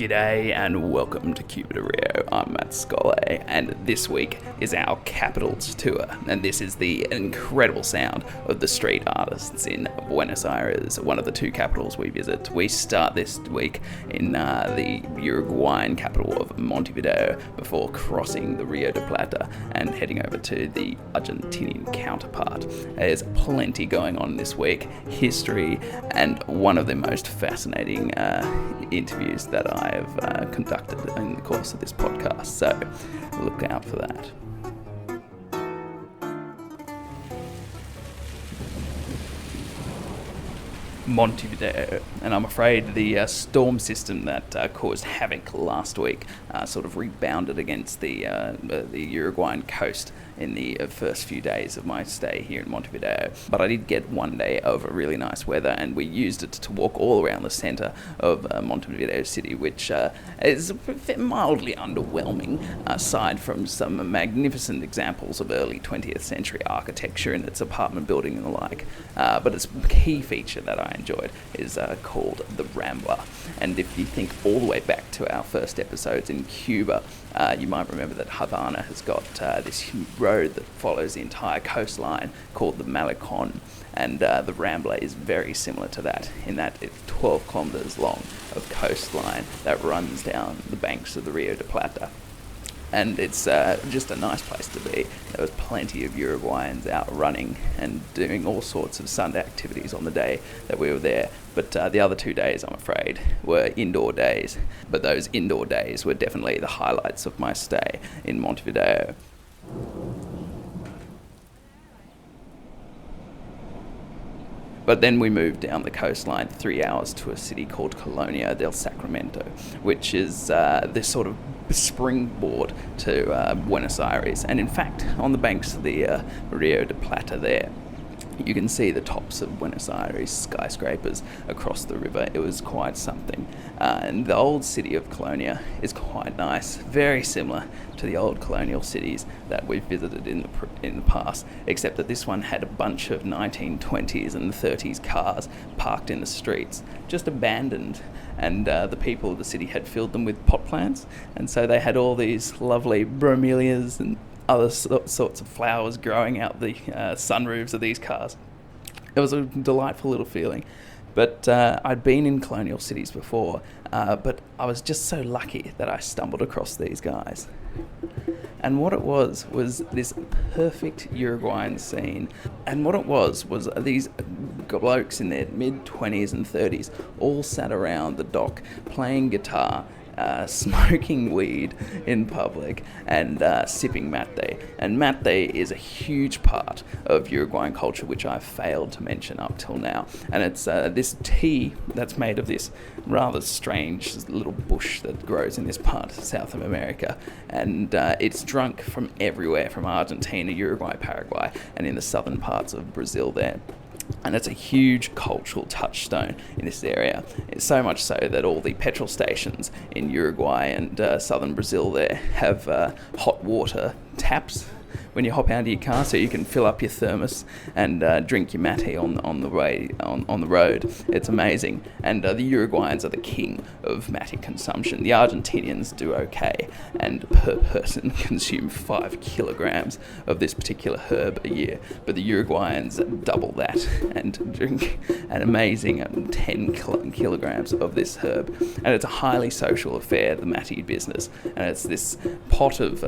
G'day and welcome to Cuba de Rio. I'm Matt Scolle, and this week is our Capitals tour, and this is the incredible sound of the street artists in Buenos Aires, one of the two capitals we visit. We start this week in the Uruguayan capital of Montevideo before crossing the Rio de Plata and heading over to the Argentinian counterpart. There's plenty going on this week, history, and one of the most fascinating interviews that I've conducted in the course of this podcast, so look out for that. Montevideo, and I'm afraid the storm system that caused havoc last week sort of rebounded against the Uruguayan coast in the first few days of my stay here in Montevideo. But I did get one day of really nice weather, and we used it to walk all around the centre of Montevideo city, which is mildly underwhelming, aside from some magnificent examples of early 20th century architecture in its apartment building and the like. But its key feature that I enjoyed is called the Rambla. And if you think all the way back to our first episodes in Cuba, you might remember that Havana has got this road that follows the entire coastline called the Malecon, and the Rambla is very similar to that, in that it's 12 kilometres long of coastline that runs down the banks of the Rio de Plata. And it's just a nice place to be. There was plenty of Uruguayans out running and doing all sorts of Sunday activities on the day that we were there. But the other 2 days, I'm afraid, were indoor days. But those indoor days were definitely the highlights of my stay in Montevideo. But then we moved down the coastline 3 hours to a city called Colonia del Sacremento, which is this sort of springboard to Buenos Aires. And in fact, on the banks of the Rio de Plata there, you can see the tops of Buenos Aires skyscrapers across the river. It was quite something. And the old city of Colonia is quite nice, very similar to the old colonial cities that we've visited in the past, except that this one had a bunch of 1920s and 30s cars parked in the streets, just abandoned. And the people of the city had filled them with pot plants, and so they had all these lovely bromelias and other sorts of flowers growing out the sunroofs of these cars. It was a delightful little feeling. But I'd been in colonial cities before, but I was just so lucky that I stumbled across these guys. And what it was this perfect Uruguayan scene. And what it was these blokes in their mid-20s and 30s all sat around the dock playing guitar, smoking weed in public, and sipping mate. And mate is a huge part of Uruguayan culture, which I've failed to mention up till now. And it's this tea that's made of this rather strange little bush that grows in this part of South America. And it's drunk from everywhere, from Argentina, Uruguay, Paraguay, and in the southern parts of Brazil there. And it's a huge cultural touchstone in this area. It's so much so that all the petrol stations in Uruguay and southern Brazil there have hot water taps when you hop out of your car, so you can fill up your thermos and drink your mate on the way on the road. It's amazing. And the Uruguayans are the king of mate consumption. The Argentinians do okay, and per person consume 5 kilograms of this particular herb a year. But the Uruguayans double that and drink an amazing 10 kilograms of this herb. And it's a highly social affair, the mate business. And it's this pot of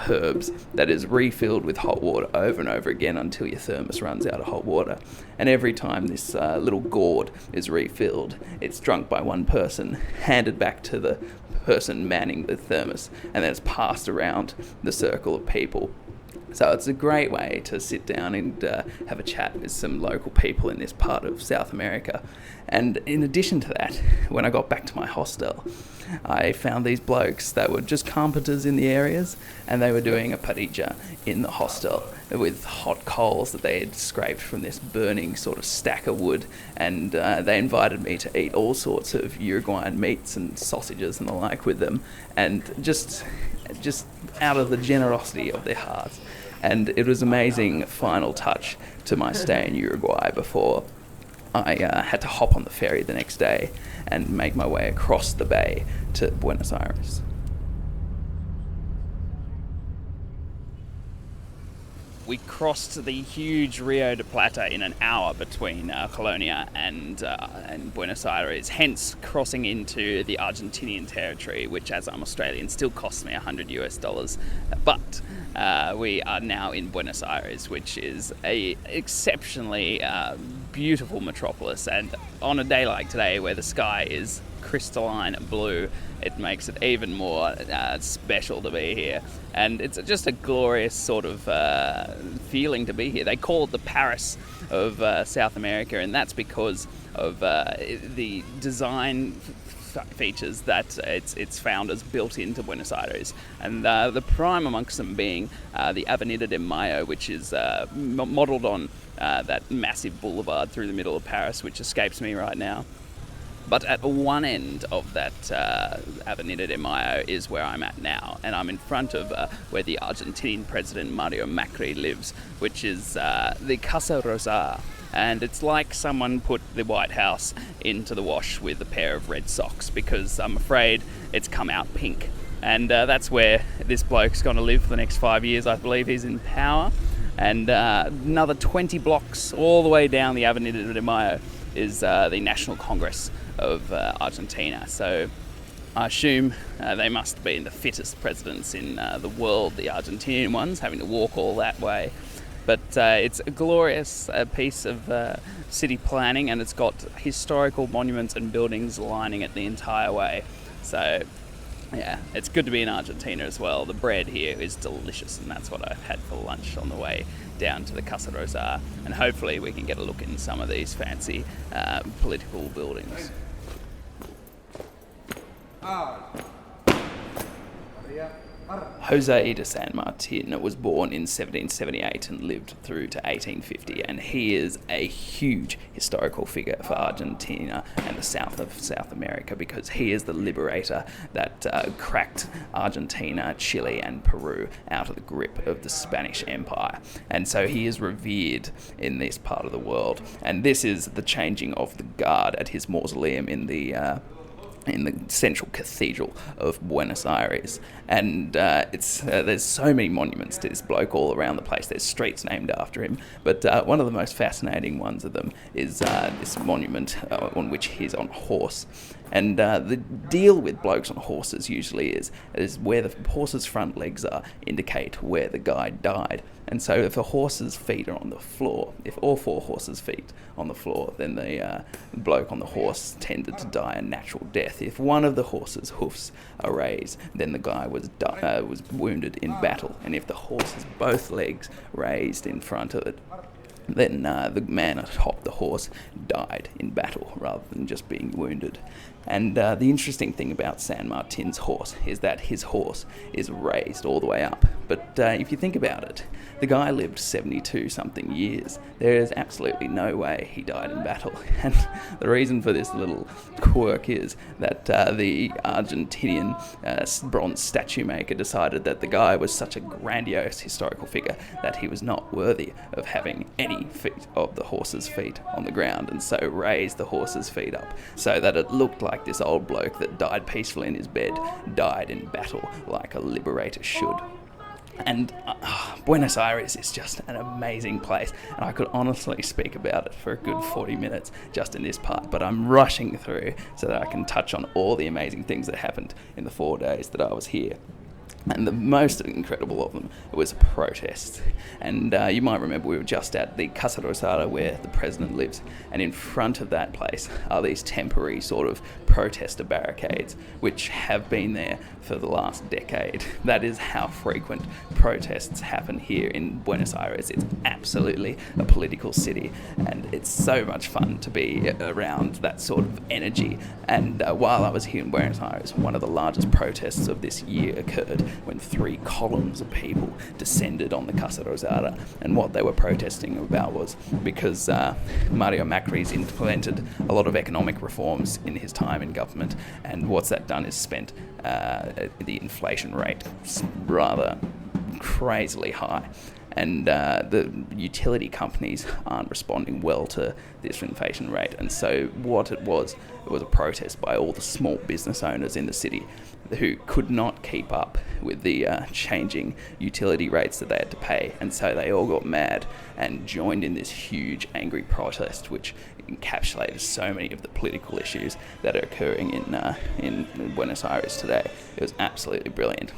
herbs that is refilled with hot water over and over again until your thermos runs out of hot water. And every time this little gourd is refilled, it's drunk by one person, handed back to the person manning the thermos, and then it's passed around the circle of people. So it's a great way to sit down and have a chat with some local people in this part of South America. And in addition to that, when I got back to my hostel, I found these blokes that were just carpenters in the areas, and they were doing a parrilla in the hostel with hot coals that they had scraped from this burning sort of stack of wood. And they invited me to eat all sorts of Uruguayan meats and sausages and the like with them, and just out of the generosity of their hearts. And it was an amazing final touch to my stay in Uruguay before I had to hop on the ferry the next day and make my way across the bay to Buenos Aires. We crossed the huge Rio de Plata in an hour between Colonia and Buenos Aires, hence crossing into the Argentinian territory, which, as I'm Australian, still costs me $100. But we are now in Buenos Aires, which is a exceptionally beautiful metropolis. And on a day like today, where the sky is crystalline blue, it makes it even more special to be here. And it's just a glorious sort of feeling to be here. They call it the Paris of South America, and that's because of the design features that its founders built into Buenos Aires. And the prime amongst them being the Avenida de Mayo, which is modelled on that massive boulevard through the middle of Paris, which escapes me right now. But at one end of that Avenida de Mayo is where I'm at now, and I'm in front of where the Argentinian president Mario Macri lives, which is the Casa Rosada. And it's like someone put the White House into the wash with a pair of red socks, because I'm afraid it's come out pink. And that's where this bloke's going to live for the next 5 years. I believe he's in power. And another 20 blocks all the way down the Avenida de Mayo is the National Congress of Argentina. So I assume they must be the fittest presidents in the world, the Argentinian ones, having to walk all that way. But it's a glorious piece of city planning, and it's got historical monuments and buildings lining it the entire way. So yeah, it's good to be in Argentina as well. The bread here is delicious, and that's what I had for lunch on the way down to the Casa Rosada. And hopefully we can get a look in some of these fancy political buildings. Jose de San Martin was born in 1778 and lived through to 1850, and he is a huge historical figure for Argentina and the south of South America, because he is the liberator that cracked Argentina, Chile and Peru out of the grip of the Spanish Empire. And so he is revered in this part of the world, and this is the changing of the guard at his mausoleum in the central cathedral of Buenos Aires. And there's so many monuments to this bloke all around the place. There's streets named after him, but one of the most fascinating ones of them is this monument on which he's on a horse. And the deal with blokes on horses usually is where the horse's front legs are indicate where the guy died. And so if a horse's feet are on the floor, if all four horses' feet on the floor, then the bloke on the horse tended to die a natural death. If one of the horse's hoofs are raised, then the guy was wounded in battle. And if the horse's both legs raised in front of it, then the man atop the horse died in battle rather than just being wounded. And the interesting thing about San Martin's horse is that his horse is raised all the way up. But if you think about it, the guy lived 72-something years. There is absolutely no way he died in battle. And the reason for this little quirk is that the Argentinian bronze statue maker decided that the guy was such a grandiose historical figure that he was not worthy of having any feet of the horse's feet on the ground, and so raised the horse's feet up so that it looked like this old bloke that died peacefully in his bed died in battle like a liberator should. And Buenos Aires is just an amazing place, and I could honestly speak about it for a good 40 minutes just in this part, but I'm rushing through so that I can touch on all the amazing things that happened in the 4 days that I was here. And the most incredible of them was a protest. And you might remember we were just at the Casa Rosada where the president lives, and in front of that place are these temporary sort of protester barricades which have been there for the last decade. That is how frequent protests happen here in Buenos Aires. It's absolutely a political city, and it's so much fun to be around that sort of energy. And while I was here in Buenos Aires, one of the largest protests of this year occurred when 3 columns of people descended on the Casa Rosada, and what they were protesting about was because Mario Macri's implemented a lot of economic reforms in his time in government, and what's that done is spent the inflation rate rather crazily high. and the utility companies aren't responding well to this inflation rate. And so what it was a protest by all the small business owners in the city who could not keep up with the changing utility rates that they had to pay. And so they all got mad and joined in this huge angry protest, which encapsulated so many of the political issues that are occurring in Buenos Aires today. It was absolutely brilliant.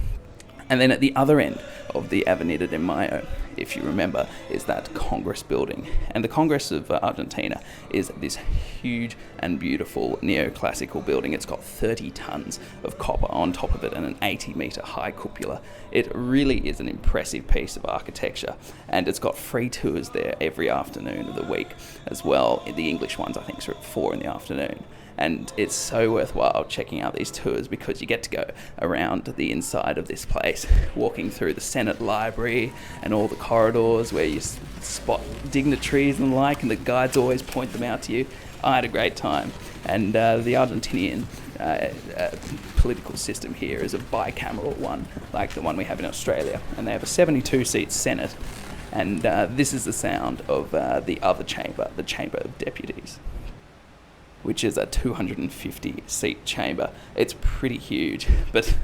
And then at the other end of the Avenida de Mayo, if you remember, is that Congress building. And the Congress of Argentina is this huge and beautiful neoclassical building. It's got 30 tons of copper on top of it and an 80-metre high cupola. It really is an impressive piece of architecture. And it's got free tours there every afternoon of the week as well. The English ones, I think, are at 4 in the afternoon. And it's so worthwhile checking out these tours because you get to go around the inside of this place, walking through the Senate library and all the corridors where you spot dignitaries and the like, and the guides always point them out to you. I had a great time. And the Argentinian political system here is a bicameral one, like the one we have in Australia. And they have a 72-seat Senate. And this is the sound of the other chamber, the Chamber of Deputies, which is a 250-seat chamber. It's pretty huge, but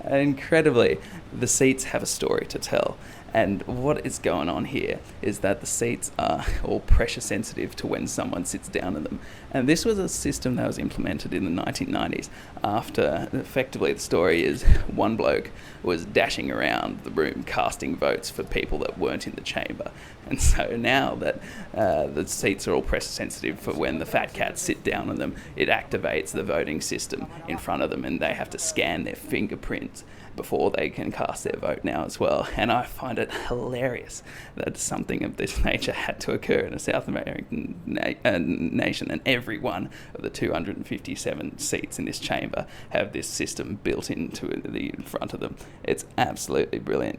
incredibly, the seats have a story to tell. And what is going on here is that the seats are all pressure sensitive to when someone sits down in them. And this was a system that was implemented in the 1990s after, effectively the story is, one bloke was dashing around the room casting votes for people that weren't in the chamber. And so now that the seats are all pressure sensitive for when the fat cats sit down on them, it activates the voting system in front of them and they have to scan their fingerprints before they can cast their vote now as well. And I find it hilarious that something of this nature had to occur in a South American nation, and every one of the 257 seats in this chamber have this system built into the front of them. It's absolutely brilliant.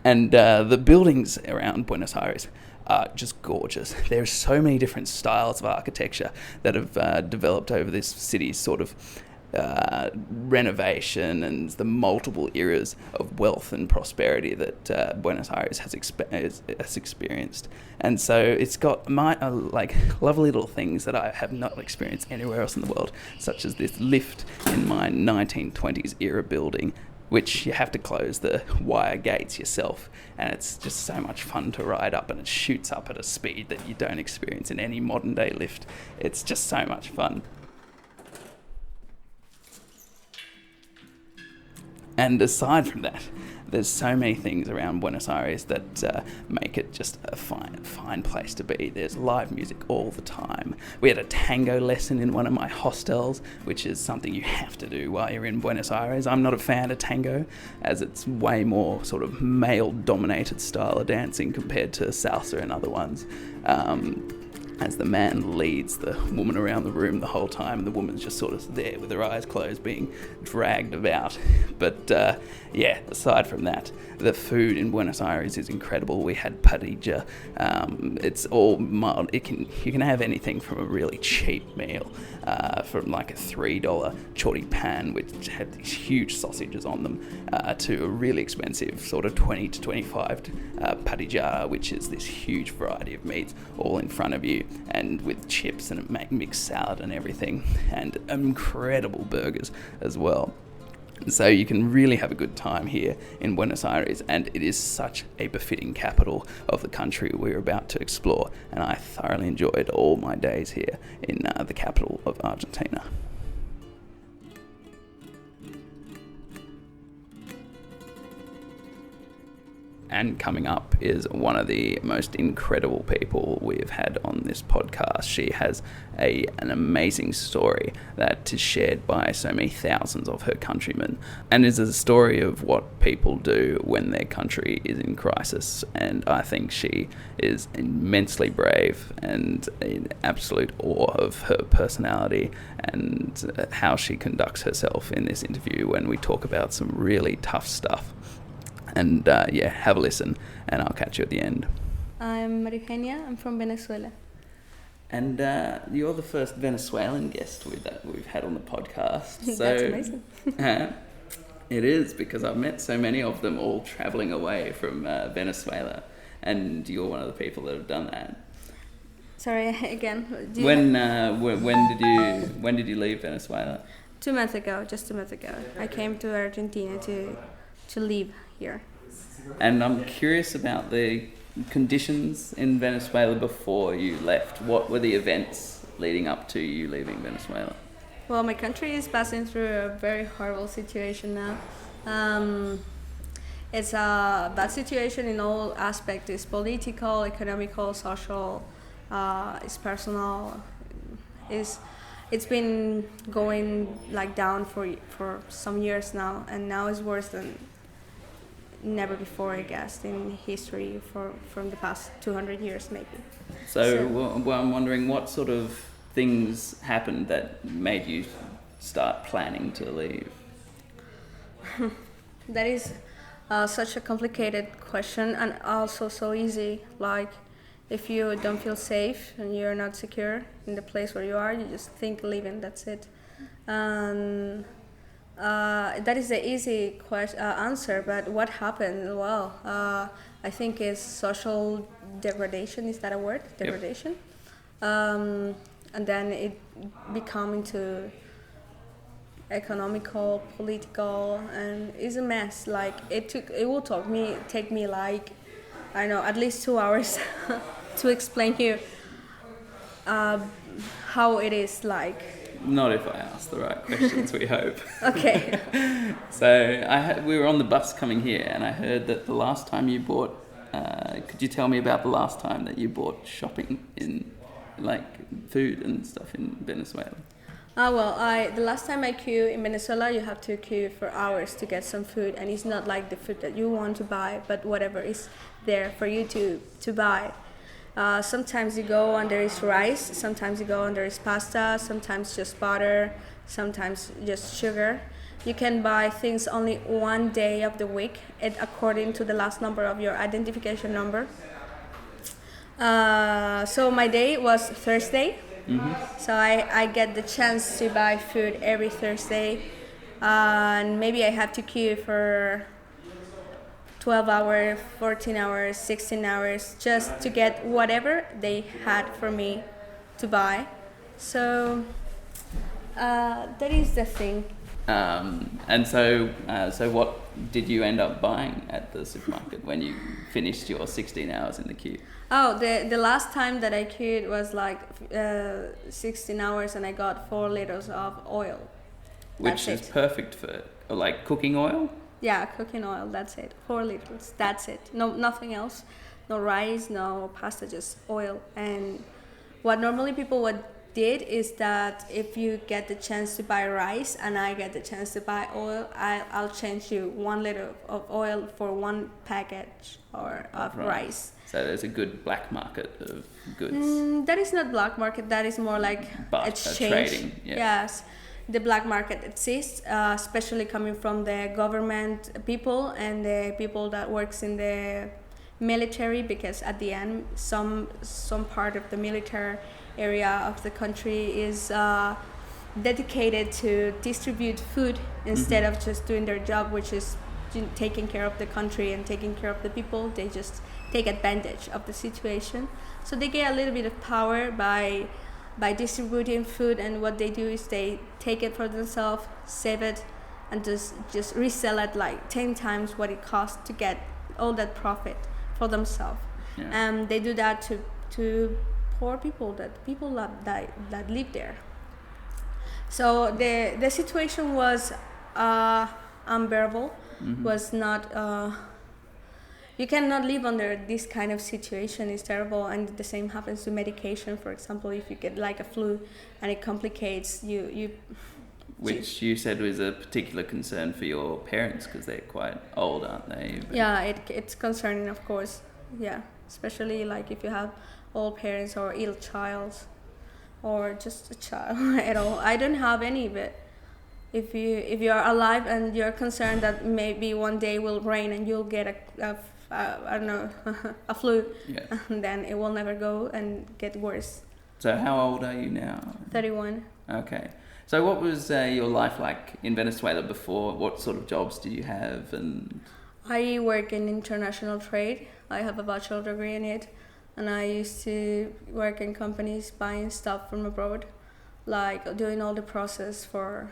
And the buildings around Buenos Aires are just gorgeous. There's so many different styles of architecture that have developed over this city's sort of renovation and the multiple eras of wealth and prosperity that Buenos Aires has experienced. And so it's got lovely little things that I have not experienced anywhere else in the world, such as this lift in my 1920s era building, which you have to close the wire gates yourself, and it's just so much fun to ride up, and it shoots up at a speed that you don't experience in any modern day lift. It's just so much fun. And aside from that, there's so many things around Buenos Aires that make it just a fine place to be. There's live music all the time. We had a tango lesson in one of my hostels, which is something you have to do while you're in Buenos Aires. I'm not a fan of tango, as it's way more sort of male-dominated style of dancing compared to salsa and other ones. As the man leads the woman around the room the whole time, and the woman's just sort of there with her eyes closed being dragged about. But aside from that, the food in Buenos Aires is incredible. We had parrilla. It's all mild. You can have anything from a really cheap meal, from like a $3 choripan, which had these huge sausages on them, to a really expensive sort of 20 to 25 parrilla, which is this huge variety of meats all in front of you, and with chips and a mixed salad and everything, and incredible burgers as well. So you can really have a good time here in Buenos Aires, and it is such a befitting capital of the country we're about to explore, and I thoroughly enjoyed all my days here in the capital of Argentina. And coming up is one of the most incredible people we've had on this podcast. She has an amazing story that is shared by so many thousands of her countrymen, and is a story of what people do when their country is in crisis. And I think she is immensely brave and in absolute awe of her personality and how she conducts herself in this interview when we talk about some really tough stuff. And have a listen, and I'll catch you at the end. I'm Maria Eugenia. I'm from Venezuela. And you're the first Venezuelan guest we've had on the podcast. So, that's amazing. It is, because I've met so many of them all travelling away from Venezuela. and you're one of the people that have done that. Sorry, again. When did you leave Venezuela? 2 months ago, just 2 months ago. I came to Argentina to live here. And I'm curious about the conditions in Venezuela before you left. What were the events leading up to you leaving Venezuela? Well, my country is passing through a very horrible situation now. It's a bad situation in all aspects. It's political, economical, social, it's personal. It's been going like down for some years now, and now it's worse than never before, I guess, in history from the past 200 years maybe. So I'm wondering what sort of things happened that made you start planning to leave? That is such a complicated question, and also so easy. Like, if you don't feel safe and you're not secure in the place where you are, you just think leaving, that's it. That is the easy answer, but what happened? Well, I think it's social degradation. Is that a word? Degradation. Yep. And then it become into economical, political, and it's a mess. Like it will take me like, I don't know, at least 2 hours to explain you how it is like. Not if I ask the right questions, we hope. Okay. So we were on the bus coming here, and I heard that the last time you bought. Could you tell me about the last time that you bought shopping in, like, food and stuff in Venezuela? The last time I queue in Venezuela, you have to queue for hours to get some food, and it's not like the food that you want to buy, but whatever is there for you to buy. Sometimes you go and there is rice, sometimes you go and there is pasta, sometimes just butter, sometimes just sugar. You can buy things only one day of the week, according to the last number of your identification number. So my day was Thursday. Mm-hmm. So I get the chance to buy food every Thursday, and maybe I have to queue for 12 hours, 14 hours, 16 hours just to get whatever they had for me to buy. So that is the thing. And so what did you end up buying at the supermarket when you finished your 16 hours in the queue? Oh, the last time that I queued was like 16 hours, and I got 4 liters of oil. Which is perfect for, like, cooking oil? Yeah, cooking oil, that's it. 4 liters, that's it. No, nothing else. No rice, no pasta, just oil. And what normally people did is that if you get the chance to buy rice and I get the chance to buy oil, I'll change you 1 liter of oil for 1 package of rice. So there's a good black market of goods. That is not black market, that is more like exchange. Trading, yeah. Yes. The black market exists, especially coming from the government people and the people that works in the military, because at the end some part of the military area of the country is dedicated to distribute food instead of just doing their job, which is taking care of the country and taking care of the people. They just take advantage of the situation, so they get a little bit of power by distributing food, and what they do is they take it for themselves, save it, and just resell it like 10 times what it costs to get all that profit for themselves. Yeah. They do that to poor people, that live there. So the situation was unbearable. Mm-hmm. Was not. You cannot live under this kind of situation. It's terrible, and the same happens to medication. For example, if you get like a flu and it complicates you. Which you said was a particular concern for your parents because they're quite old, aren't they? But yeah, it's concerning, of course. Yeah, especially like if you have old parents or ill child, or just a child at all. I don't have any, but if you are alive and you're concerned that maybe one day will rain and you'll get I don't know, a flu, yeah, and then it will never go and get worse. So how old are you now? 31. Okay. So what was your life like in Venezuela before? What sort of jobs did you have? And I work in international trade. I have a bachelor degree in it, and I used to work in companies buying stuff from abroad, like doing all the process for,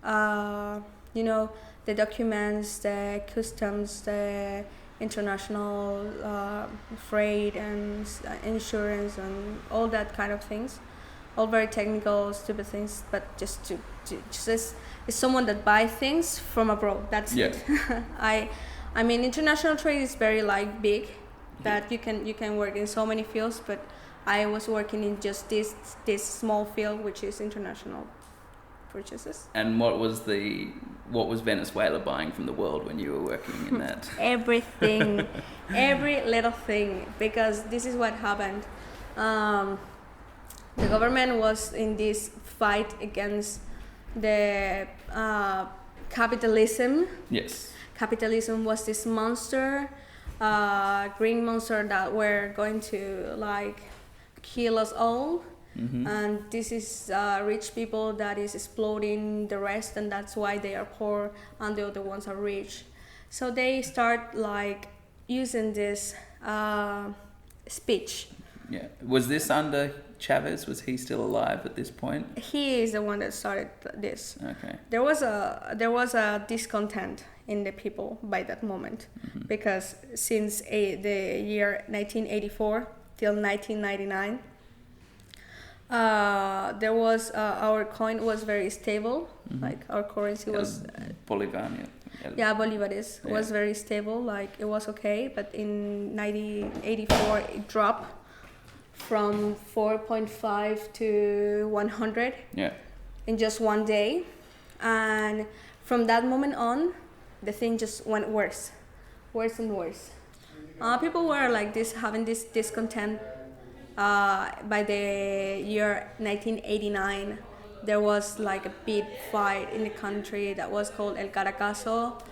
you know, the documents, the customs, the international freight and insurance and all that kind of things. All very technical, stupid things, but just just as someone that buy things from abroad. That's Yeah. it. I mean, international trade is very like big, that you can work in so many fields, but I was working in just this small field, which is international purchases. And what was Venezuela buying from the world when you were working in that? Everything, every little thing, because this is what happened. The government was in this fight against the capitalism. Yes. Capitalism was this monster, green monster that were going to like kill us all. Mm-hmm. And this is rich people that is exploiting the rest, and that's why they are poor and the other ones are rich. So they start like using this speech. Yeah. Was this under Chavez? Was he still alive at this point? He is the one that started this. Okay. There was a discontent in the people by that moment, Mm-hmm. because since the year 1984 till 1999, there was our coin was very stable. Mm-hmm. Like our currency was Bolivarian. yeah, Bolivares Yeah. was very stable. Like it was okay, but in 1984 it dropped from 4.5 to 100 Yeah. in just one day, and from that moment on, the thing just went worse and worse. People were like this, having this discontent. By the year 1989, there was like a big fight in the country that was called El Caracazo.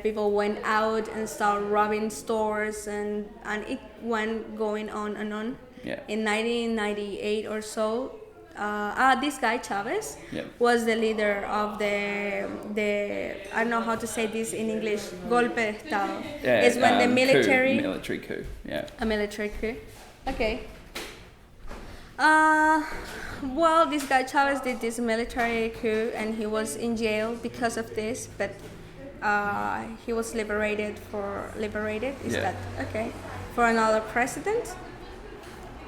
People went out and started robbing stores, and it went going on and on. Yeah. In 1998 or so, this guy Chavez Yeah. was the leader of the I don't know how to say this in English, golpe de estado. Yeah, It's when the military military coup. Yeah. a military coup. Okay. Well, this guy Chavez did this military coup, and he was in jail because of this. But he was liberated. Is Yeah. that okay? For another president.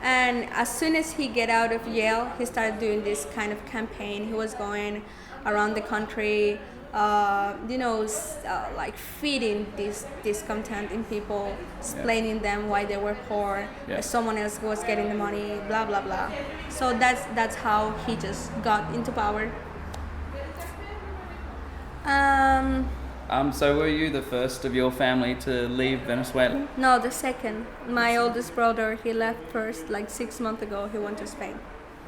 And as soon as he get out of jail, he started doing this kind of campaign. He was going around the country, like feeding this discontent in people, explaining them why they were poor, Yeah. someone else was getting the money, blah blah blah. So that's how he just got into power. So were you the first of your family to leave Venezuela? No, the second. My oldest brother, he left first, like 6 months ago. He went to Spain.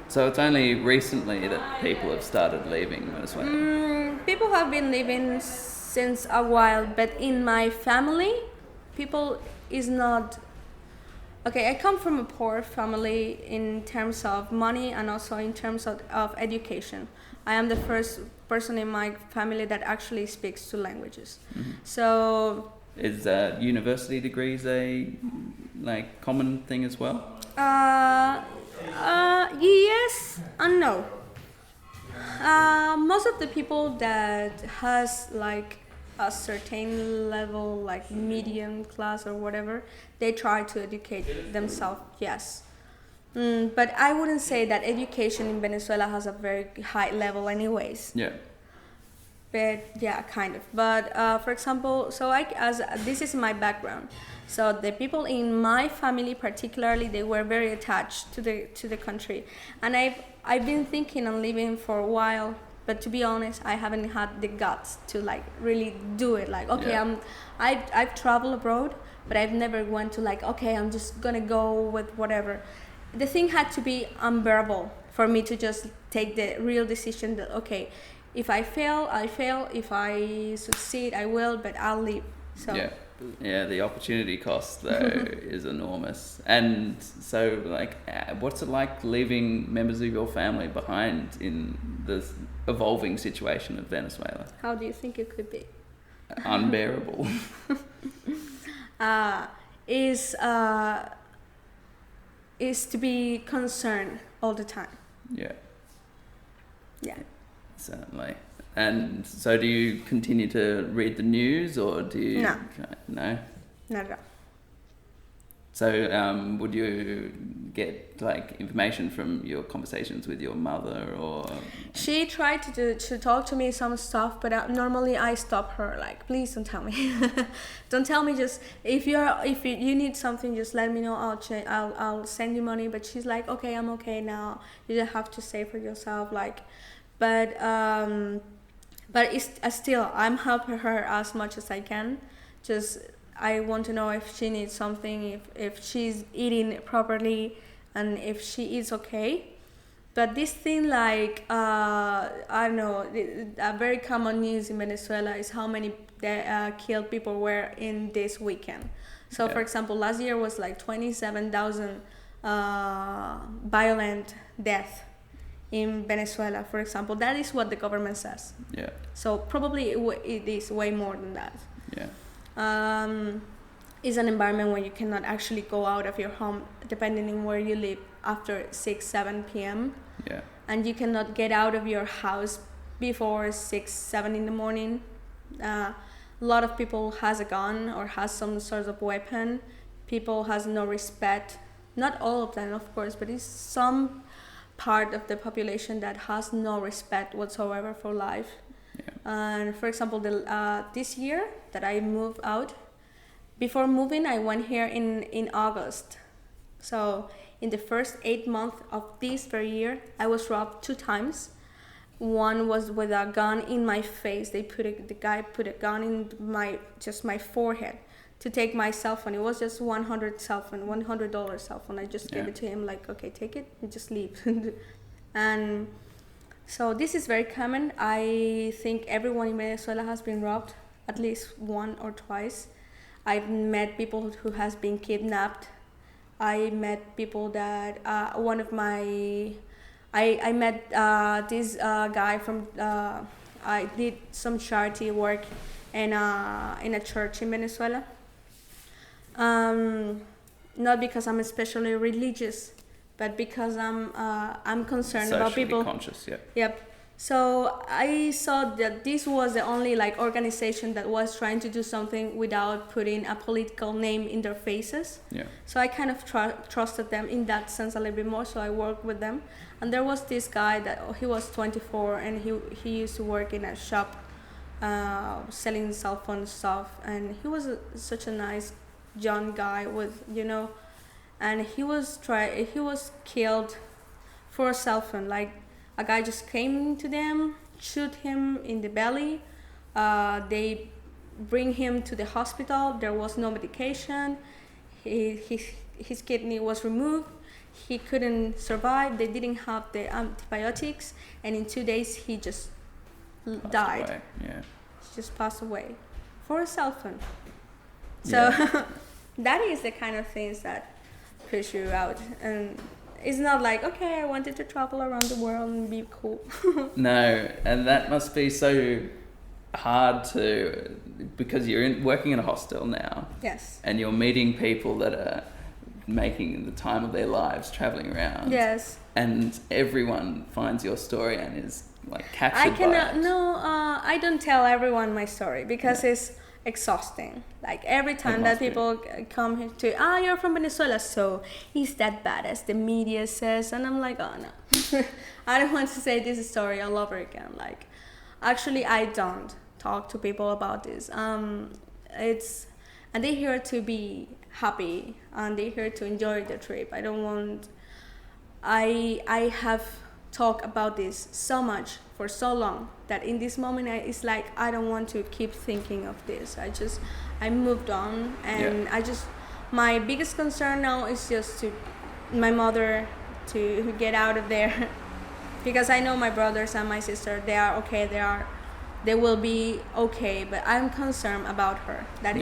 So it's only recently that people have started leaving Venezuela. People have been living since a while, but in my family, people is not. Okay, I come from a poor family in terms of money and also in terms of education. I am the first person in my family that actually speaks two languages. Mm-hmm. So. Is university degrees a common thing as well? Yes and no. Most of the people that has like a certain level, like medium class or whatever, they try to educate themselves, yes. But I wouldn't say that education in Venezuela has a very high level anyways. Yeah. But yeah, kind of. But for example, so this is my background. So the people in my family, particularly, they were very attached to the country, and I've been thinking on leaving for a while. But to be honest, I haven't had the guts to like really do it. Like, okay, Yeah. I've traveled abroad, but I've never went to like, okay, I'm just gonna go with whatever. The thing had to be unbearable for me to just take the real decision that, okay, if I fail, I fail. If I succeed, I will, but I'll leave. So. Yeah, the opportunity cost though is enormous. And so, what's it like leaving members of your family behind in this evolving situation of Venezuela? How do you think it could be? unbearable? Is to be concerned all the time. Yeah. Yeah. Certainly. And so do you continue to read the news, or do you... No. No? Not at all. So would you get like information from your conversations with your mother, or... She tried to talk to me some stuff, but normally I stop her, like, please don't tell me. Don't tell me, just if you need something, just let me know. I'll send you money. But she's like, okay, I'm okay now. You just have to save for yourself, like. But it's still, I'm helping her as much as I can. Just I want to know if she needs something, if she's eating properly, and if she is okay. But this thing, like, I don't know, a very common news in Venezuela is how many killed people were in this weekend. So, for example, last year was like 27,000 violent deaths in Venezuela, for example. That is what the government says. Yeah. So probably it is way more than that. Yeah. It's an environment where you cannot actually go out of your home, depending on where you live, after 6-7 p.m. Yeah. And you cannot get out of your house before 6-7 in the morning. A lot of people has a gun or has some sort of weapon. People has no respect. Not all of them, of course, but it's some part of the population that has no respect whatsoever for life. Yeah. And for example, this year that I moved out, before moving, I went here in August. So in the first 8 months of this very year, I was robbed 2 times. One was with a gun in my face. The guy put a gun in my forehead to take my cell phone. It was just $100 cell phone. I just gave it to him, like, okay, take it and just leave. And so this is very common. I think everyone in Venezuela has been robbed at least 1 or twice. I've met people who has been kidnapped. I met people that I met this guy from I did some charity work in a church in Venezuela. Not because I'm especially religious, but because I'm concerned about people. Socially conscious, yeah. Yep. So I saw that this was the only organization that was trying to do something without putting a political name in their faces. Yeah. So I kind of trusted them in that sense a little bit more. So I worked with them, and there was this guy that he was 24 and he used to work in a shop, selling cell phone stuff, and he was such a nice young guy with and he was killed for a cell phone. A guy just came to them, shoot him in the belly. They bring him to the hospital. There was no medication. His kidney was removed. He couldn't survive. They didn't have the antibiotics, and in 2 days he just died. Away. Yeah. He just passed away for a cell phone. So that is the kind of things that push you out. And it's not like, okay, I wanted to travel around the world and be cool. No, and that must be so hard because you're working in a hostel now. Yes. And you're meeting people that are making the time of their lives traveling around. Yes. And everyone finds your story and is captured by it. No, I don't tell everyone my story because it's exhausting. Every time that people come here to, you're from Venezuela, so is that bad as the media says? And I'm like, oh no. I don't want to say this story all over again. Actually, I don't talk to people about this. And they're here to be happy and they're here to enjoy the trip. I have talked about this so much for so long that in this moment it's like I don't want to keep thinking of this. I moved on, and my biggest concern now is just to my mother to get out of there because I know my brothers and my sister, they are okay, they will be okay, but I'm concerned about her that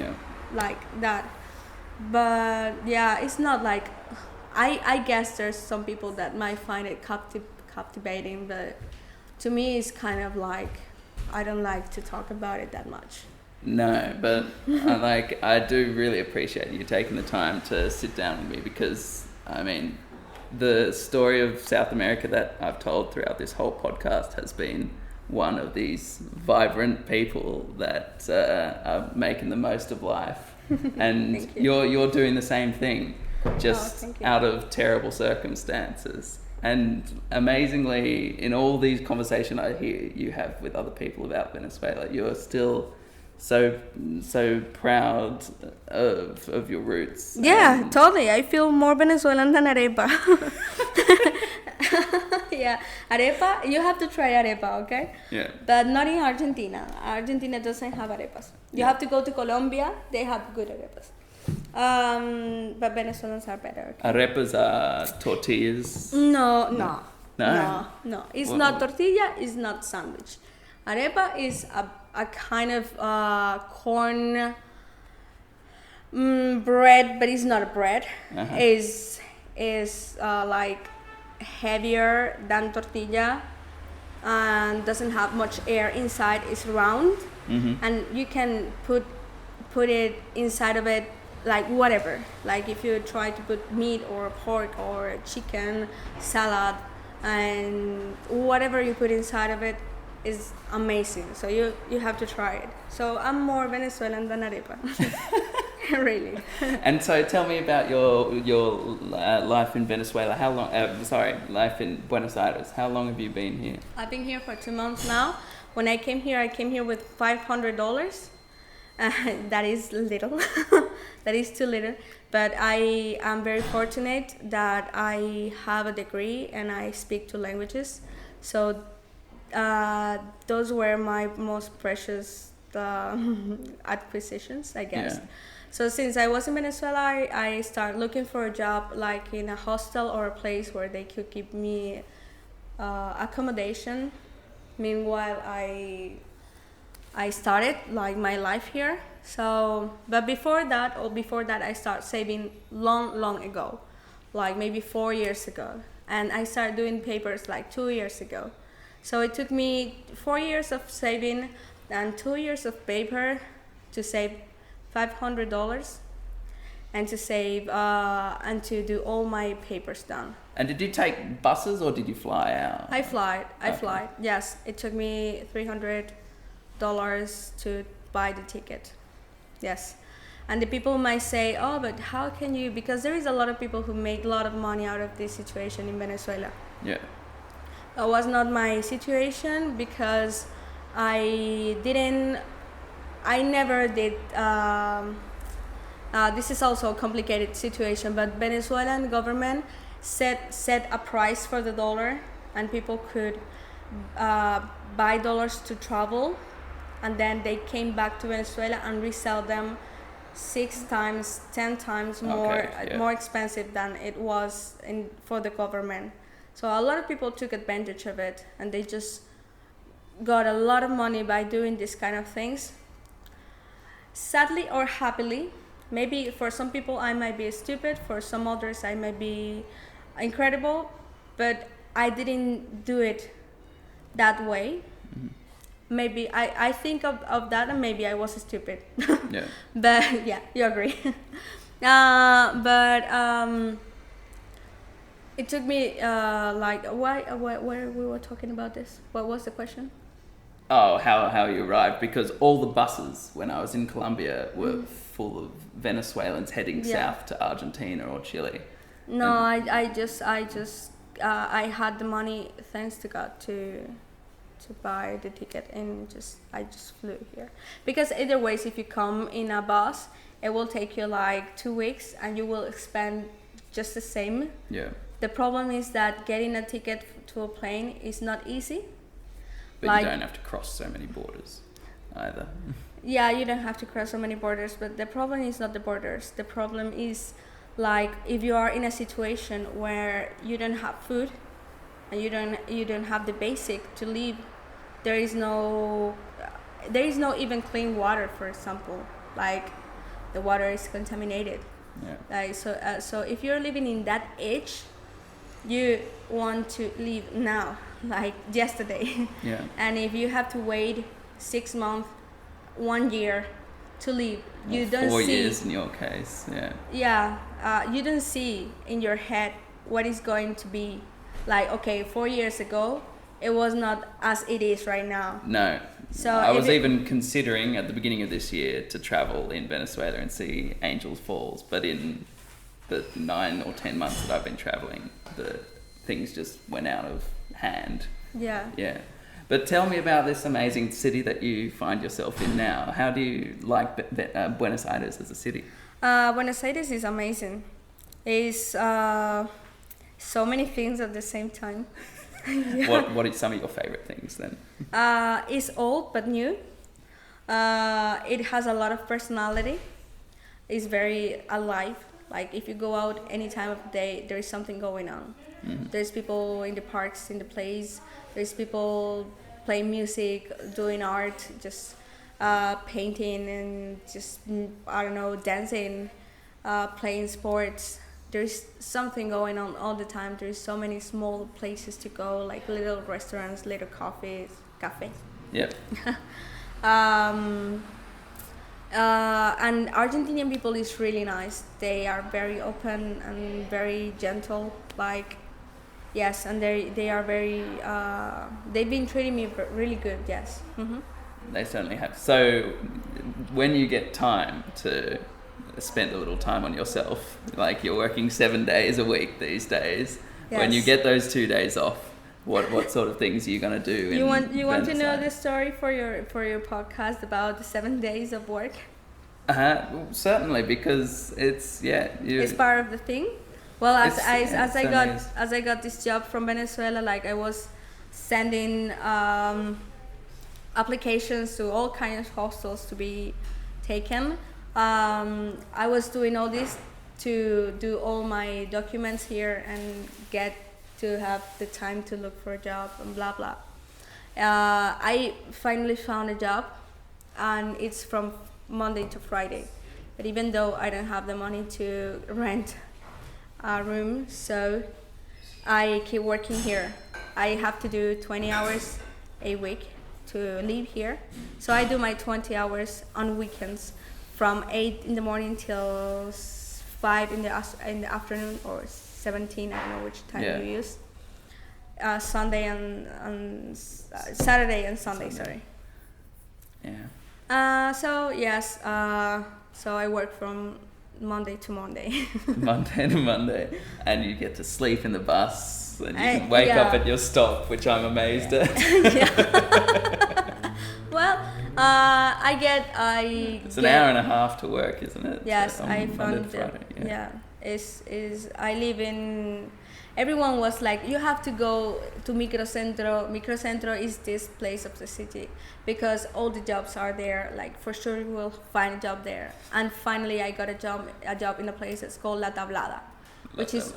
but it's not like I guess there's some people that might find it captivating, but to me it's kind of I don't like to talk about it that much. No, but I do really appreciate you taking the time to sit down with me because, I mean, the story of South America that I've told throughout this whole podcast has been one of these vibrant people that are making the most of life. And you're doing the same thing, just out of terrible circumstances. And amazingly, in all these conversations I hear you have with other people about Venezuela, you're still so proud of your roots. Yeah, totally. I feel more Venezuelan than arepa. Yeah, arepa, you have to try arepa, okay? Yeah. But not in Argentina. Argentina doesn't have arepas. You have to go to Colombia, they have good arepas. But Venezuelans are better. Okay? Arepas are tortillas? No. It's What? not tortilla, it's not sandwich. Arepa is a kind of corn bread, but it's not a bread. Uh-huh. Is like heavier than tortilla and doesn't have much air inside. It's round, and you can put it inside of it like whatever. Like if you try to put meat or pork or chicken, salad, and whatever you put inside of it is amazing. So you have to try it. So I'm more Venezuelan than arepa. Really. And so tell me about your life in Venezuela. How long? Life in Buenos Aires. How long have you been here? I've been here for 2 months now. When I came here with $500. That is little. That is too little. But I am very fortunate that I have a degree and I speak 2 languages. So those were my most precious acquisitions, I guess. Yeah. So since I was in Venezuela, I started looking for a job like in a hostel or a place where they could give me accommodation. Meanwhile, I started like my life here. So, but before that, I started saving long ago, like maybe 4 years ago. And I started doing papers like 2 years ago. So it took me 4 years of saving and 2 years of paper to save $500 and to save and to do all my papers done. And did you take buses or did you fly out? I fly. Yes, it took me $300 to buy the ticket. Yes. And the people might say, oh, but how can you, because there is a lot of people who make a lot of money out of this situation in Venezuela. Yeah. That was not my situation because I never did, this is also a complicated situation, but Venezuelan government set a price for the dollar and people could buy dollars to travel, and then they came back to Venezuela and resell them 6 times, 10 times more expensive than it was for the government. So a lot of people took advantage of it and they just got a lot of money by doing this kind of things. Sadly or happily, maybe for some people I might be stupid, for some others I might be incredible, but I didn't do it that way. Maybe I think of that and maybe I was stupid. Yeah. But yeah, you agree. It took me where we were talking about this. What was the question? Oh, how you arrived, because all the buses when I was in Colombia were full of Venezuelans heading south to Argentina or Chile. No, I had the money, thanks to God, to buy the ticket, and I just flew here. Because either ways, if you come in a bus, it will take you like 2 weeks and you will spend just the same. Yeah. The problem is that getting a ticket to a plane is not easy. But you don't have to cross so many borders either. Yeah, you don't have to cross so many borders, but the problem is not the borders. The problem is like if you are in a situation where you don't have food and you don't have the basic to live, there is no even clean water, for example. Like the water is contaminated. Yeah. Like so if you're living in that age, you want to leave now, like yesterday. Yeah. And if you have to wait 6 months 1 year to live. You Or don't 4 see. years in your case, yeah. Yeah, you don't see in your head what is going to be. Like, okay, 4 years ago, it was not as it is right now. No. So I was it- even considering at the beginning of this year to travel in Venezuela and see Angels Falls, but in the 9 or 10 months that I've been traveling, the things just went out of hand. Yeah. Yeah. But tell me about this amazing city that you find yourself in now. How do you like Buenos Aires as a city? Buenos Aires is amazing. It's so many things at the same time. Yeah. What are some of your favorite things then? It's old but new. It has a lot of personality. It's very alive. Like if you go out any time of the day, there is something going on. Mm-hmm. There's people in the parks, in the plays. There's people playing music, doing art, just painting and just, I don't know, dancing, playing sports. There's something going on all the time. There's so many small places to go, like little restaurants, little cafes. Yep. And Argentinian people is really nice. They are very open and very gentle. Like, yes, and they are very. They've been treating me really good. Yes. Mm-hmm. They certainly have. So when you get time to spend a little time on yourself, like you're working 7 days a week these days, when you Yes. get those 2 days off, what sort of things are you going to do? You want to Buenos know Aires? the story for your podcast about the 7 days of work? Well, certainly, because it's It's part of the thing. Well, as I got this job from Venezuela, like I was sending applications to all kinds of hostels to be taken. I was doing all this to do all my documents here and get to have the time to look for a job and blah blah. I finally found a job, and it's from Monday to Friday. But even though I don't have the money to rent a room, so I keep working here. I have to do 20 hours a week to live here. So I do my 20 hours on weekends from 8 in the morning till 5 in the afternoon, or 17, I don't know which time you use. Sunday and Saturday and Sunday, sorry. Yeah. So yes, so I work from Monday to Monday. Monday to Monday, and you get to sleep in the bus, and you can wake up at your stop, which I'm amazed at. Well, It's an hour and a half to work, isn't it? Yes, On I Monday found to Friday, yeah. Is I live in. Everyone was like, you have to go to Microcentro. Microcentro is this place of the city because all the jobs are there. Like for sure you will find a job there. And finally I got a job in a place that's called La Tablada, which is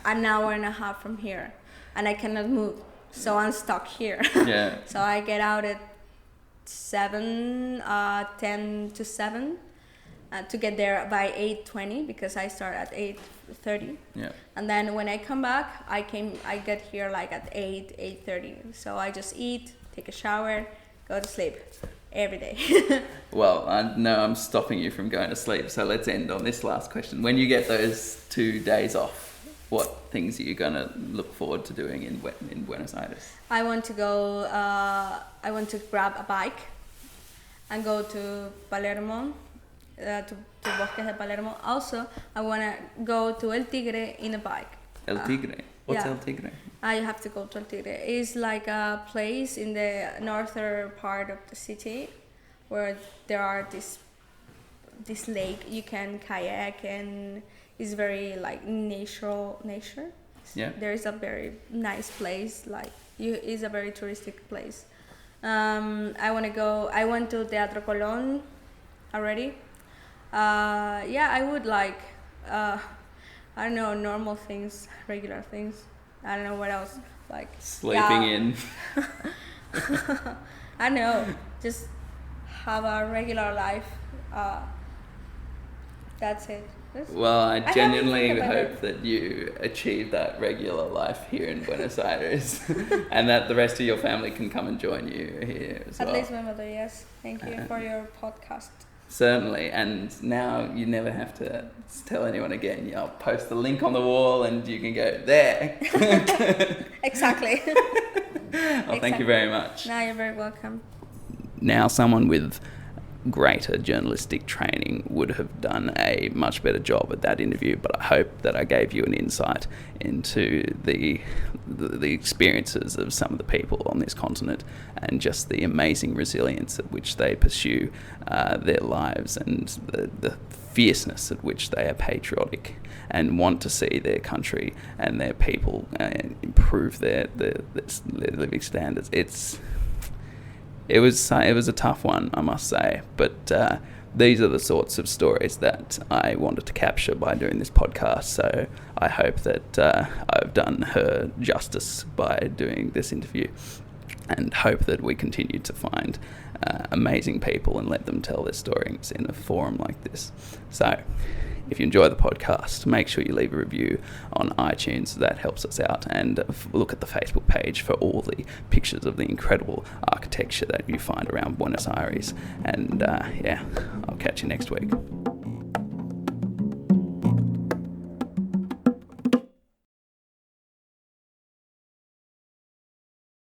an hour and a half from here, and I cannot move, so I'm stuck here. Yeah. So I get out at 10 to 7 to get there by 8:20 because I start at 8:30. Yeah. And then when I come back, I get here like at 8:30. So I just eat, take a shower, go to sleep every day. Well, I know I'm stopping you from going to sleep, so let's end on this last question. When you get those 2 days off, what things are you going to look forward to doing in Buenos Aires? I want to go, I want to grab a bike and go to Palermo, to Bosques de Palermo. Also, I want to go to El Tigre in a bike. El Tigre? What's yeah. El Tigre? I have to go to El Tigre. It's like a place in the northern part of the city where there are this lake you can kayak, and it's very like nature. Yeah. There is a very nice place, it's a very touristic place. I went to Teatro Colón already. I would like, I don't know, normal things, regular things. I don't know what else, like sleeping in. I don't know, just have a regular life. That's it. Well, I haven't genuinely think about hope it. that you achieve that regular life here in Buenos Aires and that the rest of your family can come and join you here as At well. least my mother, yes. Thank you for your podcast. Certainly, and now you never have to tell anyone again. I'll post the link on the wall and you can go there. Exactly. Well, thank you very much. No, you're very welcome. Now, someone with greater journalistic training would have done a much better job at that interview, but I hope that I gave you an insight into the experiences of some of the people on this continent and just the amazing resilience at which they pursue their lives and the fierceness at which they are patriotic and want to see their country and their people improve their living standards. It was a tough one, I must say, but these are the sorts of stories that I wanted to capture by doing this podcast, so I hope that I've done her justice by doing this interview and hope that we continue to find amazing people and let them tell their stories in a forum like this. So, if you enjoy the podcast, make sure you leave a review on iTunes. That helps us out. And look at the Facebook page for all the pictures of the incredible architecture that you find around Buenos Aires. And I'll catch you next week.